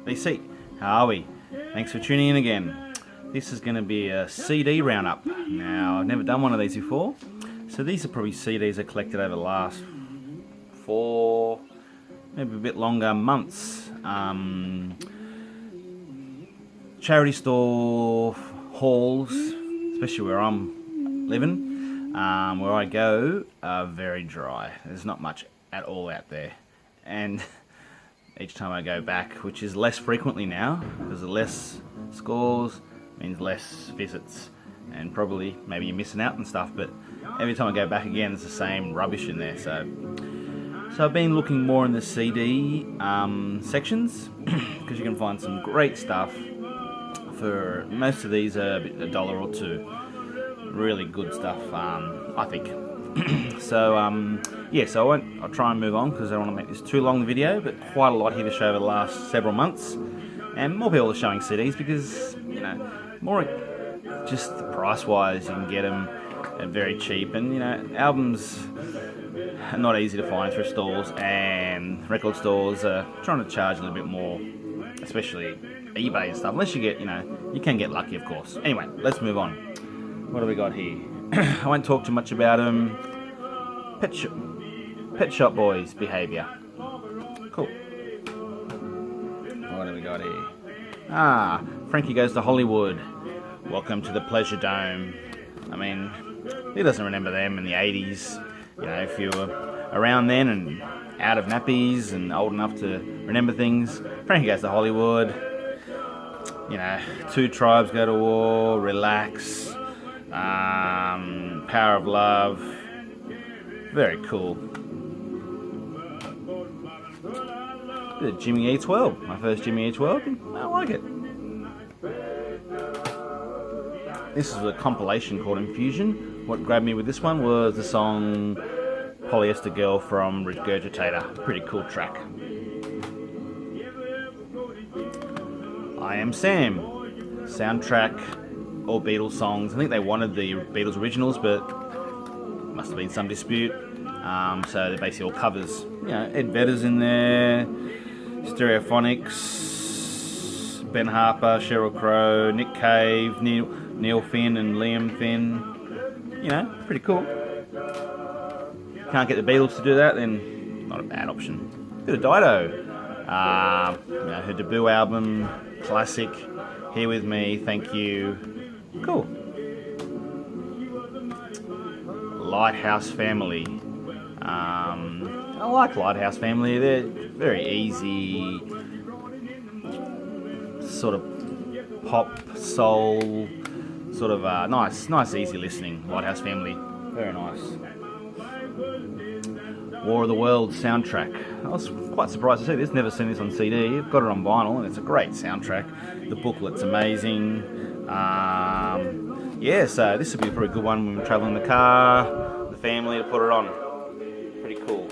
BC. How are we? Thanks for tuning in again. This is going to be a CD roundup. Now, I've never done one of these before, so these are probably CDs I collected over the last 4, maybe a bit longer, months. Charity store halls, especially where I'm living, where I go, are very dry. There's not much at all out there, and each time I go back, which is less frequently now because of less scores means less visits, and probably maybe you're missing out and stuff, but every time I go back again, it's the same rubbish in there. So I've been looking more in the CD sections because you can find some great stuff for most of these are $1 or $2. Really good stuff, I think. So I'll try and move on because I don't want to make this too long the video, but quite a lot here to show over the last several months, and more people are showing CDs because more just the price wise, you can get them at very cheap, and albums are not easy to find through stores, and record stores are trying to charge a little bit more, especially eBay and stuff, unless you get you can get lucky, of course. Anyway, let's move on. What do we got here? I won't talk too much about them. Pet Shop Boys Behaviour. Cool. What do we got here? Frankie Goes to Hollywood. Welcome to the Pleasure Dome. I mean, who doesn't remember them in the 80s? If you were around then and out of nappies and old enough to remember things. Frankie Goes to Hollywood. Two Tribes Go to War. Relax. Power of Love. Very cool. Bit of Jimmy Eats World. My first Jimmy Eats World. I like it. This is a compilation called Infusion. What grabbed me with this one was the song Polyester Girl from Regurgitator. Pretty cool track. I Am Sam. Soundtrack, all Beatles songs. I think they wanted the Beatles originals, but must have been some dispute. So they're basically all covers. Ed Vedder's in there, Stereophonics, Ben Harper, Sheryl Crow, Nick Cave, Neil Finn and Liam Finn. Pretty cool. Can't get the Beatles to do that, then not a bad option. Bit of Dido. Her debut album, classic. Here With Me, Thank You. Cool. Lighthouse Family. I like Lighthouse Family. They're very easy, sort of pop, soul, sort of nice, easy listening. Lighthouse Family, very nice. War of the Worlds soundtrack. I was quite surprised to see this. Never seen this on CD. I've got it on vinyl, and it's a great soundtrack. The booklet's amazing. So this would be a pretty good one when we're traveling in the car, the family, to put it on. Pretty cool.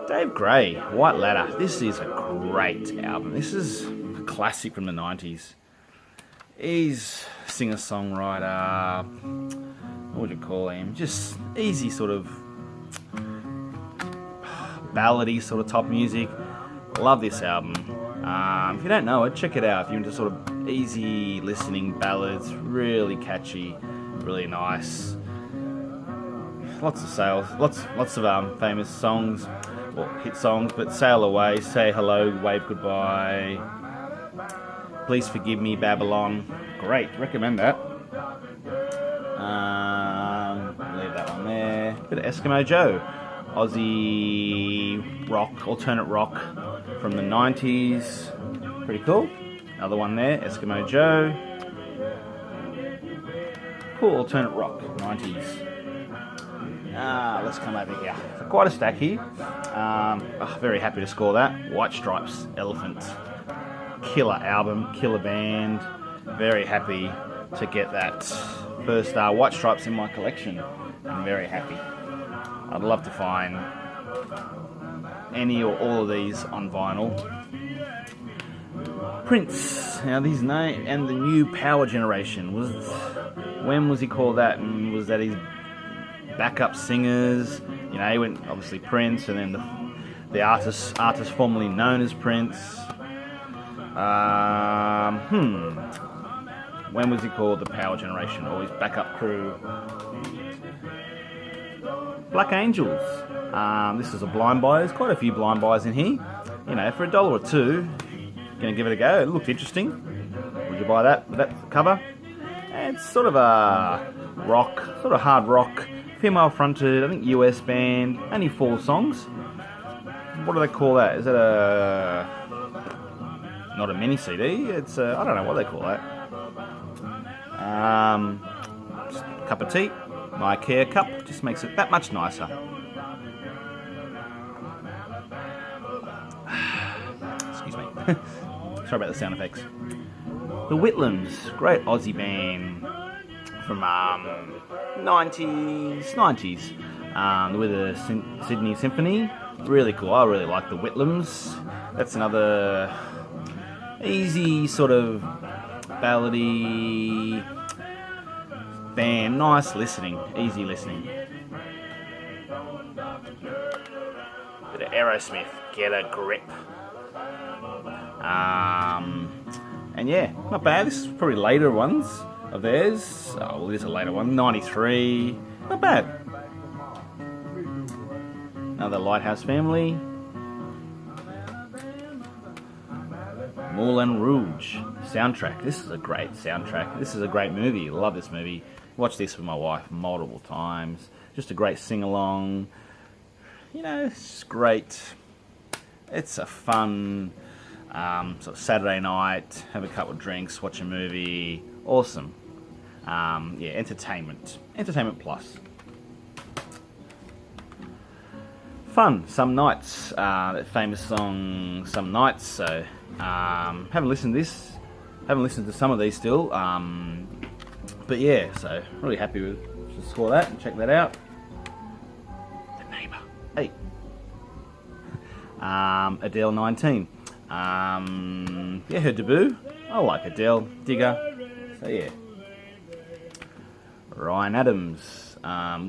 Dave Gray, White Ladder. This is a great album. This is a classic from the 90s. He's a singer-songwriter. What would you call him? Just easy sort of ballady sort of top music. Love this album. If you don't know it, check it out. If you're into sort of easy listening ballads, really catchy, really nice. Lots of sales, lots of famous songs, or hit songs, but Sail Away, Say Hello, Wave Goodbye, Please Forgive Me, Babylon. Great, recommend that. Leave that one there. Bit of Eskimo Joe. Aussie rock, alternate rock from the 90s. Pretty cool. Another one there, Eskimo Joe. Cool alternate rock, 90s. Let's come over here. So quite a stack here. Very happy to score that. White Stripes, Elephant. Killer album, killer band. Very happy to get that first White Stripes in my collection. I'm very happy. I'd love to find any or all of these on vinyl. Prince. Now these names and the New Power Generation. When was he called that? And was that his backup singers? He went obviously Prince, and then the artist formerly known as Prince. When was he called? The Power Generation, or his backup crew? Black Angels. This is a blind buy. There's quite a few blind buys in here. You know, for $1 or $2, gonna give it a go. It looked interesting. Would you buy that? That cover? It's sort of a rock, sort of hard rock, female fronted, I think US band, only 4 songs. What do they call that? Is it not a mini CD? It's I don't know what they call that. Cup of tea, my IKEA cup, just makes it that much nicer. Excuse me. Sorry about the sound effects. The Whitlams, great Aussie band from 90s, with the Sydney Symphony. Really cool. I really like the Whitlams. That's another easy sort of ballady band. Nice listening, easy listening. Bit of Aerosmith, Get a Grip. And yeah, not bad. This is probably later ones of theirs. Oh, well, it is a later one. 93. Not bad. Another Lighthouse Family. Moulin Rouge soundtrack. This is a great soundtrack. This is a great movie. Love this movie. Watched this with my wife multiple times. Just a great sing-along. You know, it's great. It's a fun sort of Saturday night, have a couple of drinks, watch a movie. Awesome. Yeah, entertainment. Entertainment plus. Fun, Some Nights. That famous song, Some Nights. So, haven't listened to this. Haven't listened to some of these still. But yeah, so really happy with. Just score that and check that out. The Neighbour. Hey. Adele 19. Yeah, her debut. I like Adele, digger. So yeah. Ryan Adams,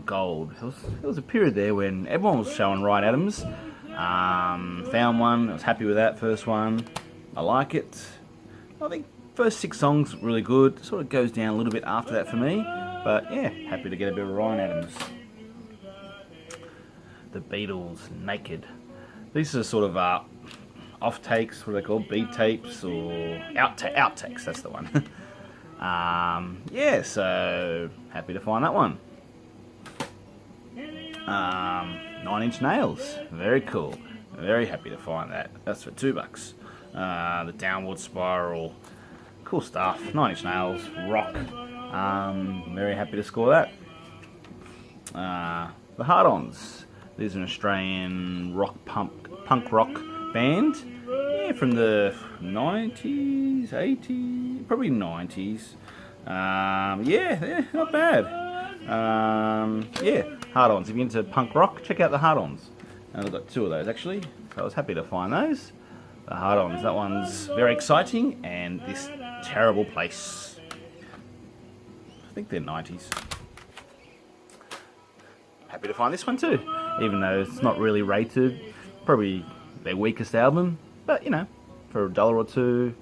Gold. There was a period there when everyone was showing Ryan Adams. Found one. I was happy with that first one. I like it. I think first 6 songs really good. Sort of goes down a little bit after that for me. But yeah, happy to get a bit of Ryan Adams. The Beatles, Naked. These are sort of off takes, what are they called? Beat tapes or outtakes, that's the one. Yeah, so happy to find that one. 9 Inch Nails, very cool. Very happy to find that. That's for $2. The Downward Spiral, cool stuff. 9 Inch Nails, rock. Very happy to score that. The Hard-Ons. These are an Australian punk rock band. Yeah, from the 90s, 80s, probably 90s. Yeah, not bad. Yeah, Hard-Ons. If you're into punk rock, check out the Hard-Ons. And I've got 2 of those actually, so I was happy to find those. The Hard-Ons, that one's very exciting, and This Terrible Place. I think they're 90s. Happy to find this one too, even though it's not really rated. Probably their weakest album, but you know, for $1 or $2,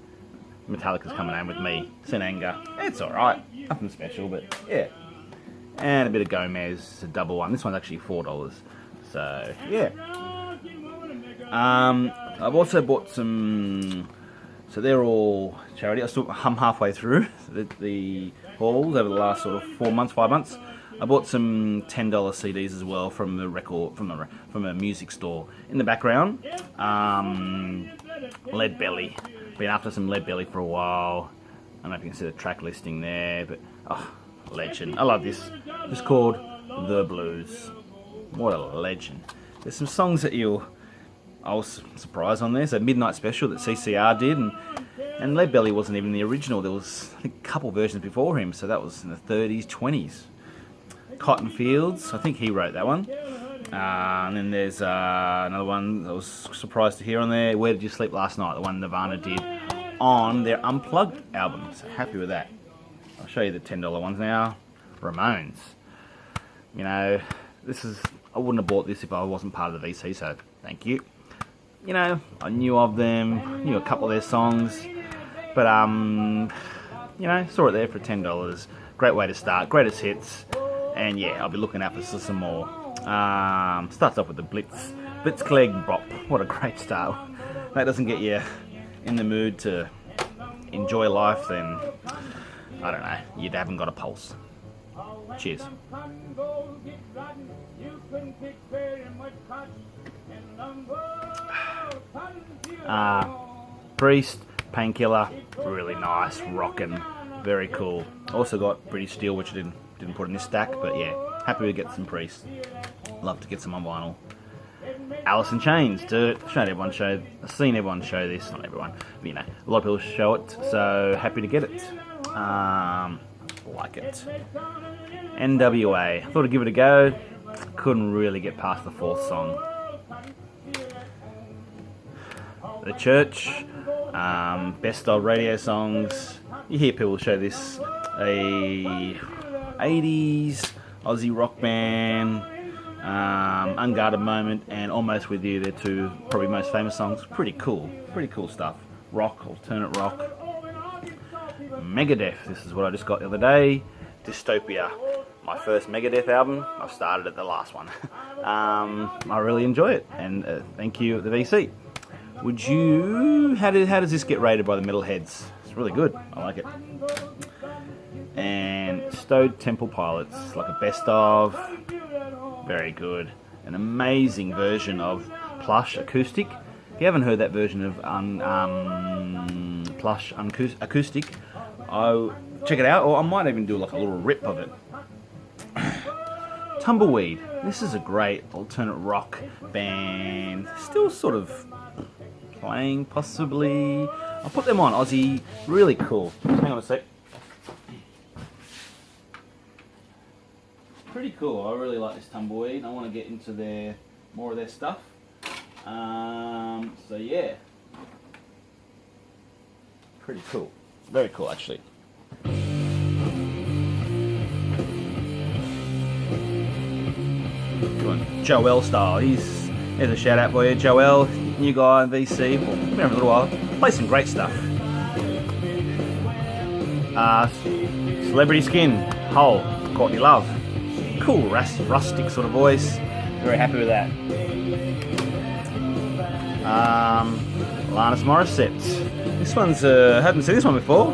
Metallica's coming home with me. St. Anger, it's alright, nothing special, but yeah. And a bit of Gomez, it's a double one. This one's actually $4, so yeah. I've also bought some, so they're all charity. I'm halfway through the hauls over the last sort of 4 months, 5 months. I bought some $10 CDs as well from the from a music store. In the background, Lead Belly. Been after some Lead Belly for a while. I don't know if you can see the track listing there, but oh, legend. I love this. It's called The Blues. What a legend. There's some songs that I was surprised on there. So Midnight Special that CCR did, and Lead Belly wasn't even the original. There was, I think, a couple versions before him, so that was in the 30s, 20s. Cotton Fields, I think he wrote that one. And then there's another one I was surprised to hear on there, Where Did You Sleep Last Night, the one Nirvana did on their Unplugged album. So happy with that. I'll show you the $10 ones now. Ramones. You know, I wouldn't have bought this if I wasn't part of the VC, so thank you. you know, I knew of them, knew a couple of their songs, but you know, saw it there for $10. Great way to start, greatest hits, and yeah, I'll be looking out for some more. Starts off with the Blitzkrieg Bop. What a great start. That doesn't get you in the mood to enjoy life, then I don't know, you haven't got a pulse. Cheers. Priest, Painkiller, really nice, rockin', very cool. Also got British Steel, which I didn't put in this stack, but yeah, happy to get some Priest. Love to get some on vinyl. Alice in Chains, dude. I've seen everyone show this, not everyone, but you know, a lot of people show it, so happy to get it. Like it. NWA, thought I'd give it a go, couldn't really get past the fourth song. The Church, best of radio songs. You hear people show this, a 80s Aussie rock band, Unguarded Moment, and Almost With You. They're two probably most famous songs. Pretty cool stuff. Rock, alternate rock. Megadeth, this is what I just got the other day. Dystopia, my first Megadeth album. I've started at the last one. I really enjoy it, and thank you, the VC. How does this get rated by the metalheads? It's really good. I like it. And Stone Temple Pilots, like a best of. Very good. An amazing version of Plush Acoustic. If you haven't heard that version of Plush Acoustic, I'll check it out, or I might even do like a little rip of it. Tumbleweed. This is a great alternate rock band. Still sort of playing, possibly. I'll put them on. Aussie. Really cool. Hang on a sec. Pretty cool. I really like this Tumbleweed. I want to get into more of their stuff. So yeah. Pretty cool. Very cool, actually. Joel style. There's a shout out for you, Joel. New guy in VC. Well, been over a little while. Play some great stuff. Celebrity Skin. Hole. Courtney Love. Cool, rustic sort of voice. Very happy with that. Alanis Morissette. This one's, haven't seen this one before.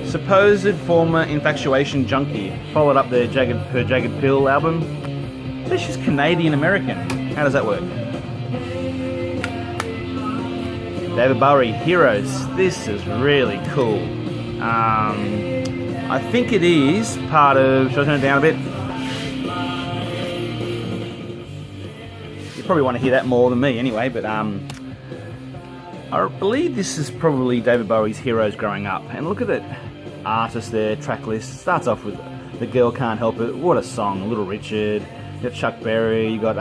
Supposed former infatuation junkie. Followed up her Jagged Pill album. So she's Canadian American. How does that work? David Bowie, Heroes. This is really cool. I think it is part of. Should I turn it down a bit? You probably want to hear that more than me anyway, but I believe this is probably David Bowie's Heroes growing up. And look at it. Artist there, track list. Starts off with The Girl Can't Help It. What a song. Little Richard. You got Chuck Berry. You got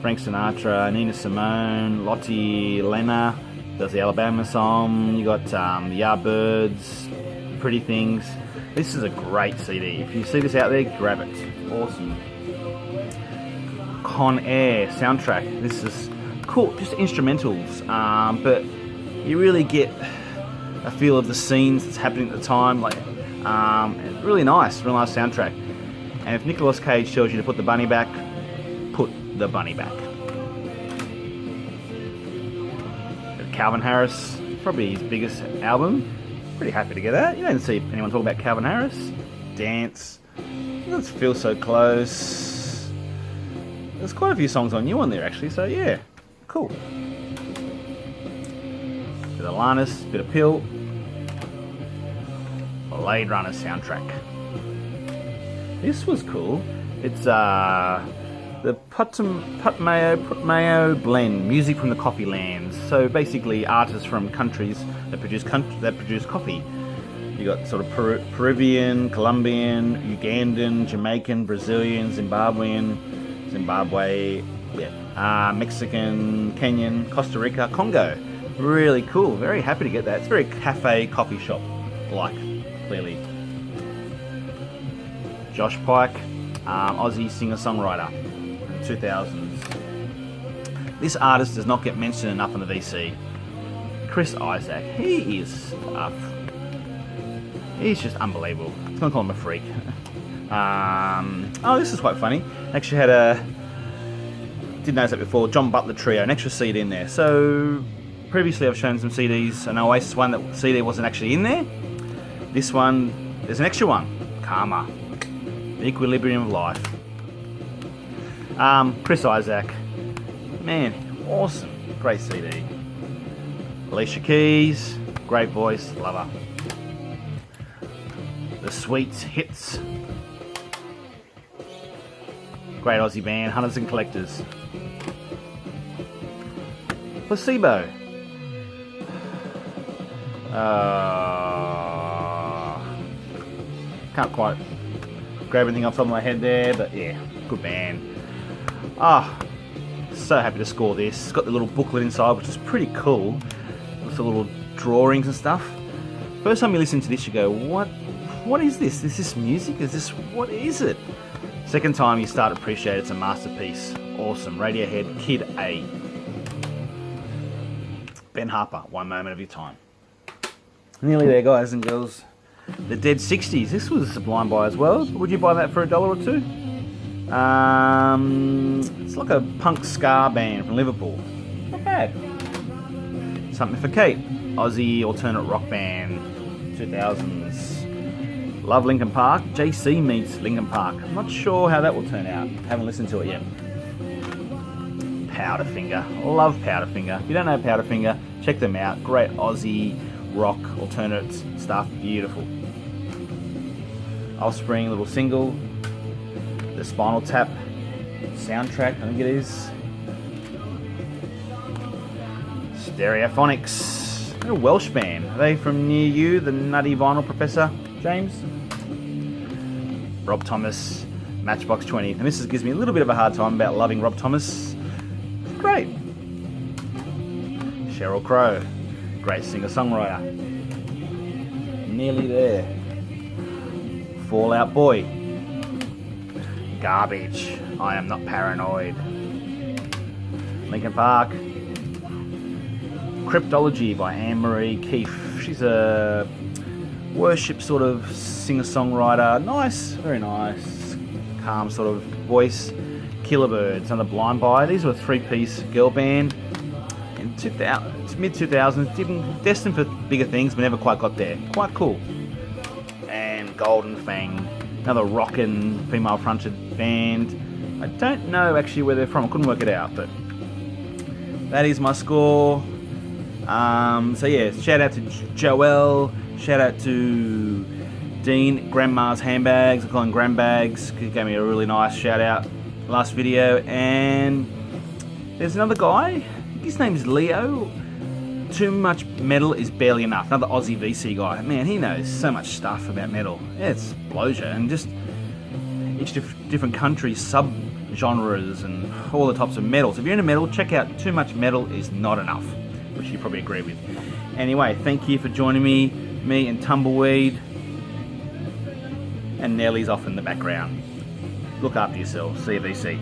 Frank Sinatra, Nina Simone, Lottie Lena does the Alabama song. You got the Yardbirds, Pretty Things. This is a great CD. If you see this out there, grab it. Awesome. Con Air soundtrack. This is cool. Just instrumentals, but you really get a feel of the scenes that's happening at the time. Like, really nice soundtrack. And if Nicolas Cage tells you to put the bunny back, put the bunny back. Calvin Harris, probably his biggest album. Pretty happy to get that. You don't see anyone talk about Calvin Harris. Dance. Let's Feel So Close. There's quite a few songs on new on there actually, so yeah, cool. Bit of Alanis, bit of Pill. Blade Runner soundtrack. This was cool. It's the Putumayo blend, music from the coffee lands. So basically, artists from countries that produce coffee. You got sort of Peruvian, Colombian, Ugandan, Jamaican, Brazilian, Zimbabwe, Mexican, Kenyan, Costa Rica, Congo. Really cool. Very happy to get that. It's very cafe, coffee shop like, clearly. Josh Pike, Aussie singer-songwriter, 2000s. This artist does not get mentioned enough on the VC. Chris Isaak, he is he's just unbelievable. I'm gonna call him a freak. Oh, this is quite funny. Actually had didn't notice that before, John Butler Trio, an extra CD in there. So previously I've shown some CDs, an Oasis one that CD wasn't actually in there. This one, there's an extra one, Karma, The Equilibrium of Life. Chris Isaak, man, awesome, great CD. Alicia Keys, great voice, love her. The Sweets Hits, great Aussie band, Hunters and Collectors. Placebo. Can't quite grab everything off the top of my head there, but yeah, good band. So happy to score this. It's got the little booklet inside, which is pretty cool, with the little drawings and stuff. First time you listen to this, you go, what is this? Is this music? What is it? Second time you start to appreciate it's a masterpiece. Awesome. Radiohead, Kid A. Ben Harper, One Moment of Your Time. Nearly there, guys and girls. The Dead 60s. This was a Sublime buy as well. Would you buy that for $1 or $2? It's like a punk ska band from Liverpool. Not bad. Something for Kate. Aussie alternate rock band, 2000s. Love Linkin Park. JC meets Linkin Park. I'm not sure how that will turn out. Haven't listened to it yet. Powderfinger. Love Powderfinger. If you don't know Powderfinger, check them out. Great Aussie rock alternate stuff. Beautiful. Offspring, little single. The Spinal Tap soundtrack, I think it is. Stereophonics. They're a Welsh band. Are they from near you? The Nutty Vinyl Professor, James? Rob Thomas, Matchbox 20. And this gives me a little bit of a hard time about loving Rob Thomas. Great. Sheryl Crow, great singer-songwriter. Nearly there. Fall Out Boy. Garbage. I Am Not Paranoid. Linkin Park. Cryptology by Anne-Marie Keefe. She's a worship sort of singer-songwriter. Nice, very nice, calm sort of voice. Killerbirds, another blind buy. These were a three-piece girl band in mid-2000s, destined for bigger things, but never quite got there. Quite cool. And Golden Fang, another rockin' female-fronted band. I don't know actually where they're from. I couldn't work it out, but that is my score. So yeah, shout out to Joelle. Shout out to Dean, Grandma's Handbags. I call them Grandbags. He gave me a really nice shout out last video. And there's another guy. His name's Leo. Too Much Metal is Barely Enough. Another Aussie VC guy. Man, he knows so much stuff about metal. It blows you. And just each different country's sub-genres and all the types of metal. So if you're into metal, check out Too Much Metal Is Not Enough, which you probably agree with. Anyway, thank you for joining me and Tumbleweed. And Nellie's off in the background. Look after yourself. See you, VC.